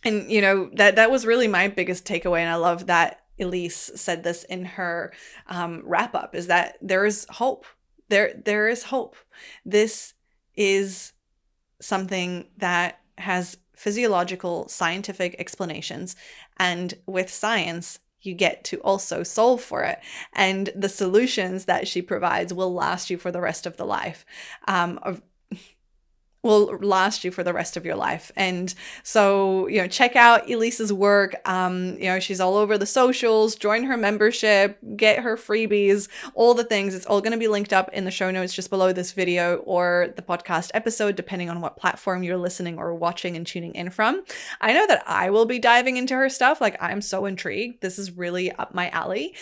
that was really my biggest takeaway. And I love that Elise said this in her wrap up, is that there is hope. There is hope. This is something that has physiological, scientific explanations. And with science, you get to also solve for it. And the solutions that she provides will last you for the rest of the life. will last you for the rest of your life. And so, check out Elise's work. She's all over the socials, join her membership, get her freebies, all the things. It's all going to be linked up in the show notes just below this video or the podcast episode, depending on what platform you're listening or watching and tuning in from. I know that I will be diving into her stuff. Like, I'm so intrigued. This is really up my alley.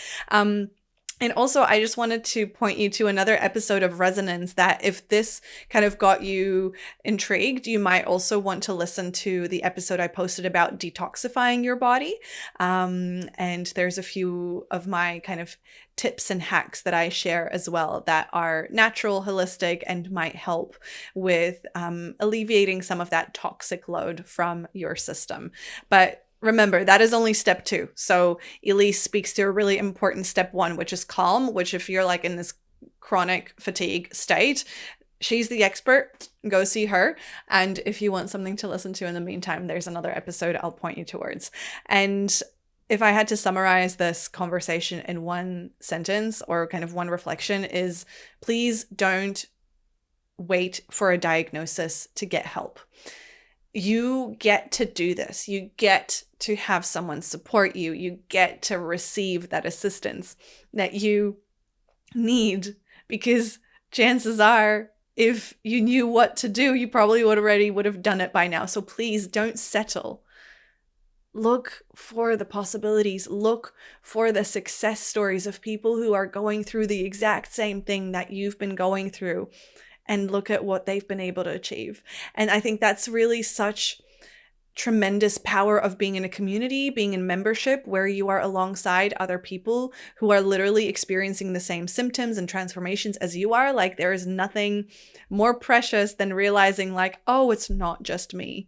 And also, I just wanted to point you to another episode of Resonance that if this kind of got you intrigued, you might also want to listen to the episode I posted about detoxifying your body. And there's a few of my kind of tips and hacks that I share as well that are natural, holistic, and might help with alleviating some of that toxic load from your system. But remember, that is only step 2. So Elise speaks to a really important step 1, which is calm, which if you're like in this chronic fatigue state, she's the expert. Go see her. And if you want something to listen to in the meantime, there's another episode I'll point you towards. And if I had to summarize this conversation in one sentence or kind of one reflection is, please don't wait for a diagnosis to get help. You get to do this. You get to have someone support you. You get to receive that assistance that you need, because chances are, if you knew what to do, you probably would have done it by now. So please don't settle. Look for the possibilities. Look for the success stories of people who are going through the exact same thing that you've been going through, and look at what they've been able to achieve. And I think that's really such tremendous power of being in a community, being in membership, where you are alongside other people who are literally experiencing the same symptoms and transformations as you are. Like, there is nothing more precious than realizing like, oh, it's not just me.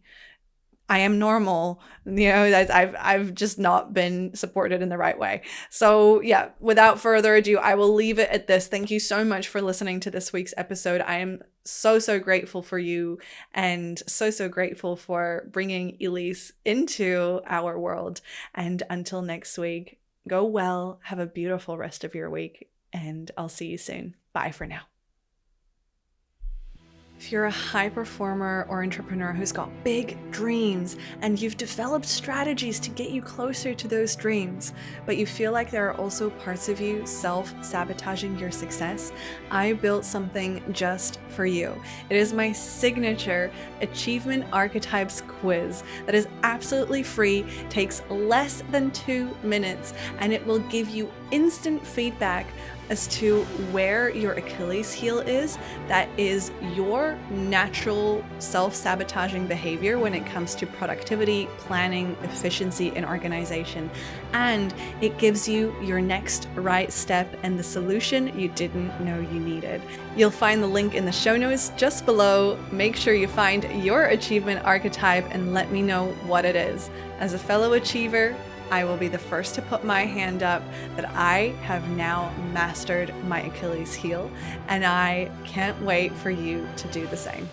I am normal, I've just not been supported in the right way. So yeah, without further ado, I will leave it at this. Thank you so much for listening to this week's episode. I am so grateful for you, and so grateful for bringing Elise into our world. And until next week, go well, have a beautiful rest of your week, and I'll see you soon. Bye for now. If you're a high performer or entrepreneur who's got big dreams and you've developed strategies to get you closer to those dreams, but you feel like there are also parts of you self-sabotaging your success, I built something just for you. It is my signature Achievement Archetypes quiz that is absolutely free, takes less than 2 minutes, and it will give you instant feedback as to where your Achilles heel is. That is your natural self-sabotaging behavior when it comes to productivity, planning, efficiency, and organization. And it gives you your next right step and the solution you didn't know you needed. You'll find the link in the show notes just below. Make sure you find your achievement archetype and let me know what it is. As a fellow achiever, I will be the first to put my hand up that I have now mastered my Achilles heel, and I can't wait for you to do the same.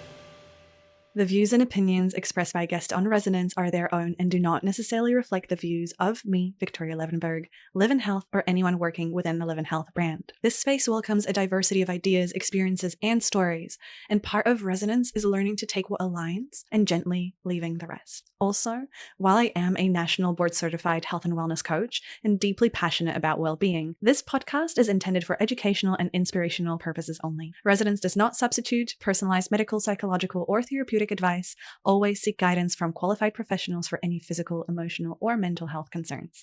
The views and opinions expressed by guests on Resonance are their own and do not necessarily reflect the views of me, Viktoria Levenberg, Live in Health, or anyone working within the Live in Health brand. This space welcomes a diversity of ideas, experiences, and stories, and part of Resonance is learning to take what aligns and gently leaving the rest. Also, while I am a national board-certified health and wellness coach and deeply passionate about well-being, this podcast is intended for educational and inspirational purposes only. Resonance does not substitute personalized medical, psychological, or therapeutic advice. Always seek guidance from qualified professionals for any physical, emotional, or mental health concerns.